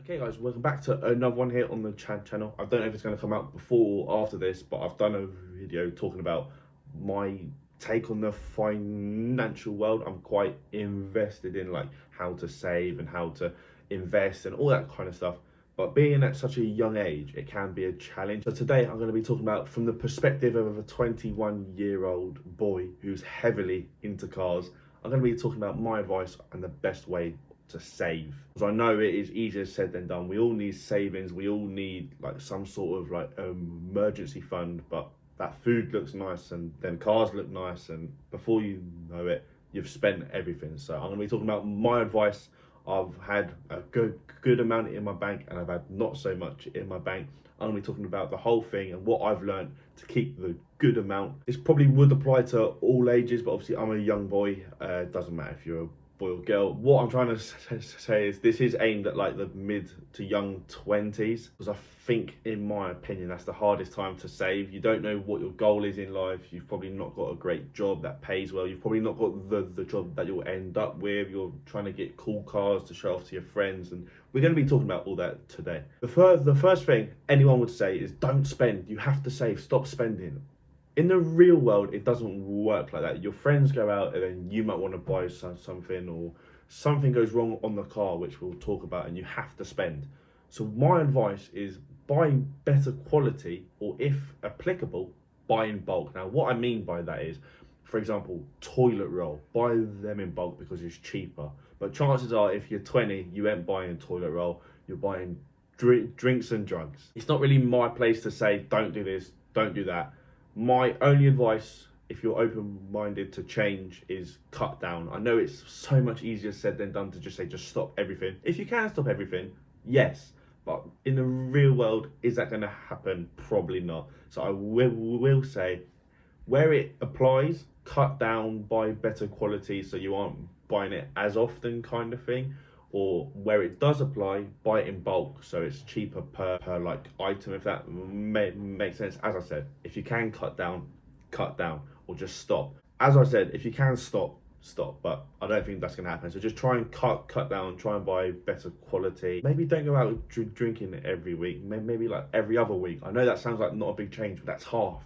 Okay guys, welcome back to another one here on the channel. I don't know if it's going to come out before or after this, but I've done a video talking about my take on the financial world. I'm quite invested in like how to save and how to invest and all that kind of stuff. But being at such a young age, it can be a challenge. So today I'm going to be talking about from the perspective of a 21-year-old boy who's heavily into cars. I'm going to be talking about my advice and the best way to save, because I know it is easier said than done. We all need savings, we all need like some sort of like emergency fund, but that food looks nice and then cars look nice, and before you know it, you've spent everything. So I'm going to be talking about my advice. I've had a good amount in my bank and I've had not so much in my bank. I'm going to be talking about the whole thing and what I've learned to keep the good amount. This probably would apply to all ages, but obviously I'm a young boy. It doesn't matter if you're a boy or girl. What I'm trying to say is this is aimed at like the mid to young 20s, because I think, in my opinion, that's the hardest time to save. You don't know what your goal is in life. You've probably not got a great job that pays well. You've probably not got the job that you'll end up with. You're trying to get cool cars to show off to your friends, and we're going to be talking about all that today. The first thing anyone would say is don't spend. You have to save. Stop spending. In the real world, it doesn't work like that. Your friends go out and then you might want to buy something, or something goes wrong on the car, which we'll talk about, and you have to spend. So my advice is buy better quality, or if applicable, buy in bulk. Now, what I mean by that is, for example, toilet roll. Buy them in bulk because it's cheaper. But chances are, if you're 20, you ain't buying toilet roll. You're buying drinks and drugs. It's not really my place to say, don't do this, don't do that. My only advice, if you're open-minded to change, is cut down. I know it's so much easier said than done to just say, just stop everything. If you can stop everything, yes. But in the real world, is that going to happen? Probably not. So I will say, where it applies, cut down, buy better quality so you aren't buying it as often, kind of thing. Or where it does apply, buy it in bulk so it's cheaper per like item, if that makes sense. As I said, if you can cut down, or just stop. As I said, if you can stop, but I don't think that's going to happen. So just try and cut down, try and buy better quality. Maybe don't go out drinking every week, maybe like every other week. I know that sounds like not a big change, but that's half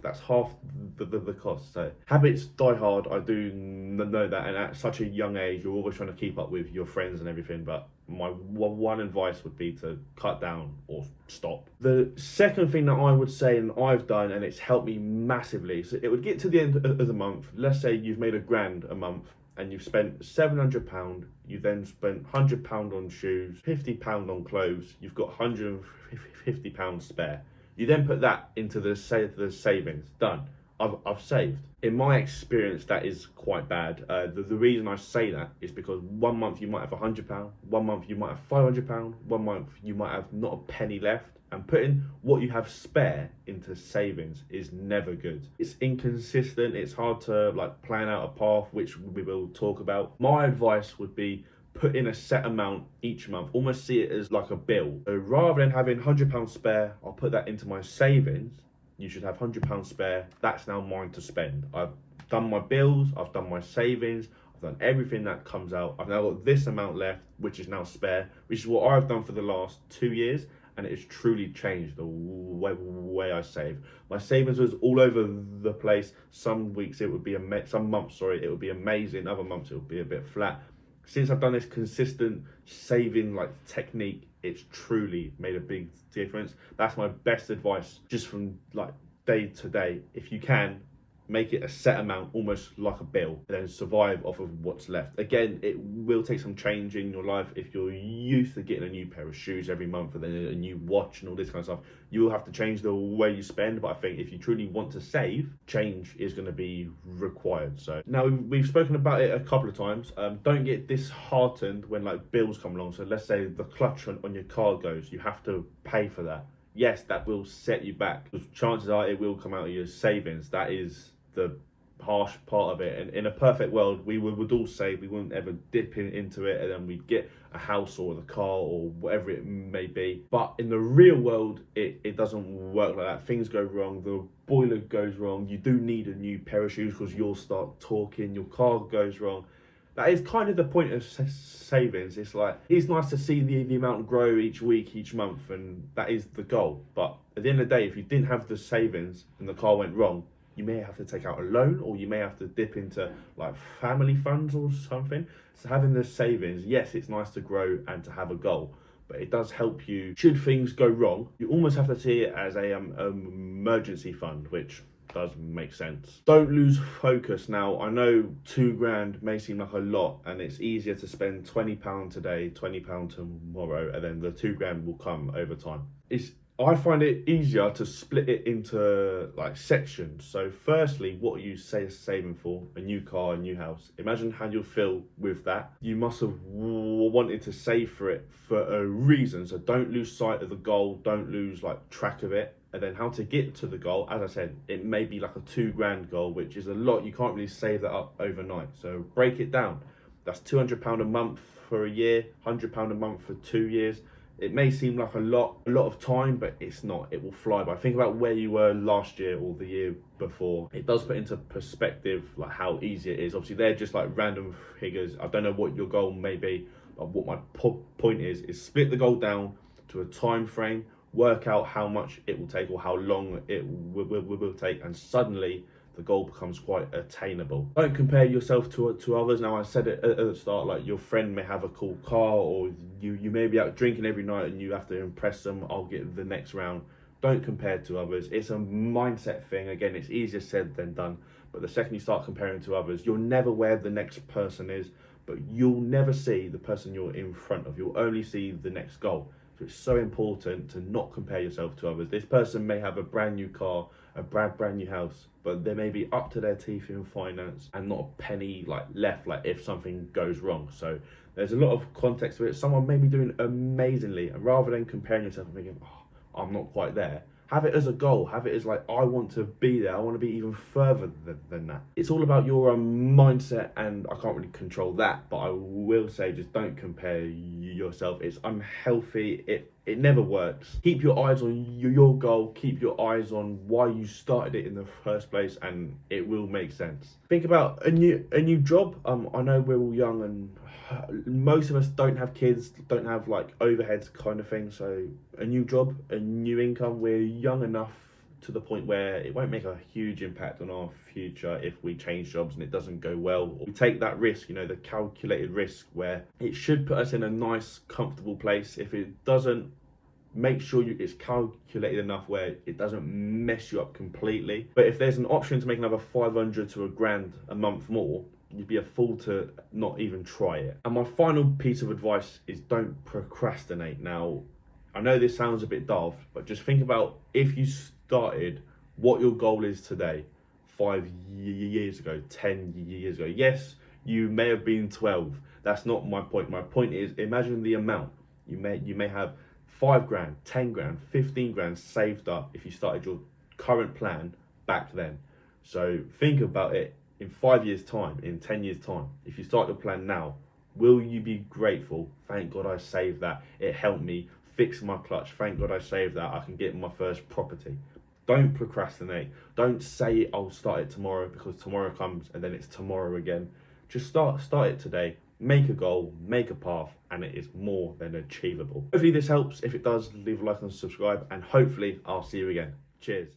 the cost. So habits die hard, I do know that, and at such a young age you're always trying to keep up with your friends and everything, but my one advice would be to cut down or stop. The second thing that I would say, and I've done, and it's helped me massively, so it would get to the end of the month. Let's say you've made £1,000 a month and you've spent £700, you then spent £100 on shoes, £50 on clothes, you've got £150 spare. You then put that into the savings. Done. I've saved. In my experience, that is quite bad. The reason I say that is because 1 month you might have £100, 1 month you might have £500, 1 month you might have not a penny left. And putting what you have spare into savings is never good. It's inconsistent. It's hard to like plan out a path, which we will talk about. My advice would be put in a set amount each month. Almost see it as like a bill. So rather than having £100 spare, I'll put that into my savings. You should have £100 spare. That's now mine to spend. I've done my bills. I've done my savings. I've done everything that comes out. I've now got this amount left, which is now spare, which is what I've done for the last 2 years. And it has truly changed the way I save. My savings was all over the place. Some weeks it would be some months, it would be amazing. Other months it would be a bit flat. Since I've done this consistent saving like technique, it's truly made a big difference. That's my best advice, just from like day to day. If you can, make it a set amount, almost like a bill, and then survive off of what's left. Again, it will take some change in your life. If you're used to getting a new pair of shoes every month and then a new watch and all this kind of stuff, you will have to change the way you spend. But I think if you truly want to save, change is going to be required. So now we've spoken about it a couple of times. Don't get disheartened when like bills come along. So let's say the clutch on your car goes, you have to pay for that. Yes, that will set you back, because chances are it will come out of your savings. That is the harsh part of it. And in a perfect world, we would all say we wouldn't ever dip into it and then we'd get a house or the car or whatever it may be. But in the real world, it doesn't work like that. Things go wrong, the boiler goes wrong, you do need a new pair of shoes because you'll start talking, your car goes wrong. That is kind of the point of savings. It's like, it's nice to see the amount grow each week, each month, and that is the goal. But at the end of the day, if you didn't have the savings and the car went wrong, you may have to take out a loan, or you may have to dip into like family funds or something. So having the savings, yes, it's nice to grow and to have a goal, but it does help you should things go wrong. You almost have to see it as a emergency fund, which does make sense. Don't lose focus. Now, I know £2 may seem like a lot, and it's easier to spend £20 today, £20 tomorrow, and then the £2 will come over time. I find it easier to split it into like sections. So firstly, what you say saving for, a new car, a new house. Imagine how you'll feel with that. You must have wanted to save for it for a reason. So don't lose sight of the goal. Don't lose like track of it. And then how to get to the goal. As I said, it may be like a £2 goal, which is a lot. You can't really save that up overnight. So break it down. That's £200 a month for a year, £100 a month for 2 years. It may seem like a lot of time, but it's not. It will fly by. Think about where you were last year or the year before. It does put into perspective like how easy it is. Obviously, they're just like random figures. I don't know what your goal may be, but what my point is split the goal down to a time frame, work out how much it will take or how long it will take, and suddenly the goal becomes quite attainable. Don't compare yourself to others. Now, I said it at the start, like your friend may have a cool car, or you may be out drinking every night and you have to impress them. I'll get the next round. Don't compare to others. It's a mindset thing. Again, it's easier said than done. But the second you start comparing to others, you'll never where the next person is, but you'll never see the person you're in front of. You'll only see the next goal. So it's so important to not compare yourself to others. This person may have a brand new car, a brand new house, but they may be up to their teeth in finance and not a penny like left, like if something goes wrong. So there's a lot of context to it. Someone may be doing amazingly, and rather than comparing yourself and thinking, oh, I'm not quite there, have it as a goal. Have it as like, I want to be there. I want to be even further than that. It's all about your mindset, and I can't really control that, but I will say just don't compare yourself. It's unhealthy. It never works. Keep your eyes on your goal. Keep your eyes on why you started it in the first place, and it will make sense. Think about a new job. I know we're all young, and most of us don't have kids, don't have like overheads kind of thing. So a new job, a new income. We're young enough to the point where it won't make a huge impact on our future if we change jobs and it doesn't go well. We take that risk, the calculated risk, where it should put us in a nice, comfortable place. If it doesn't, make sure it's calculated enough where it doesn't mess you up completely. But if there's an option to make another 500 to £1,000 a month more, you'd be a fool to not even try it. And my final piece of advice is don't procrastinate. Now, I know this sounds a bit daft, but just think about if you started what your goal is today, 5 years ago, 10 years ago. Yes, you may have been 12. That's not my point. My point is, imagine the amount. You may have £5,000, £10,000, £15,000 saved up if you started your current plan back then. So think about it in 5 years' time, in 10 years' time. If you start your plan now, will you be grateful? Thank God I saved that. It helped me fix my clutch. Thank God I saved that. I can get my first property. Don't procrastinate. Don't say I'll start it tomorrow, because tomorrow comes and then it's tomorrow again. Just start it today. Make a goal, make a path, and it is more than achievable. Hopefully this helps. If it does, leave a like and subscribe, and hopefully I'll see you again. Cheers.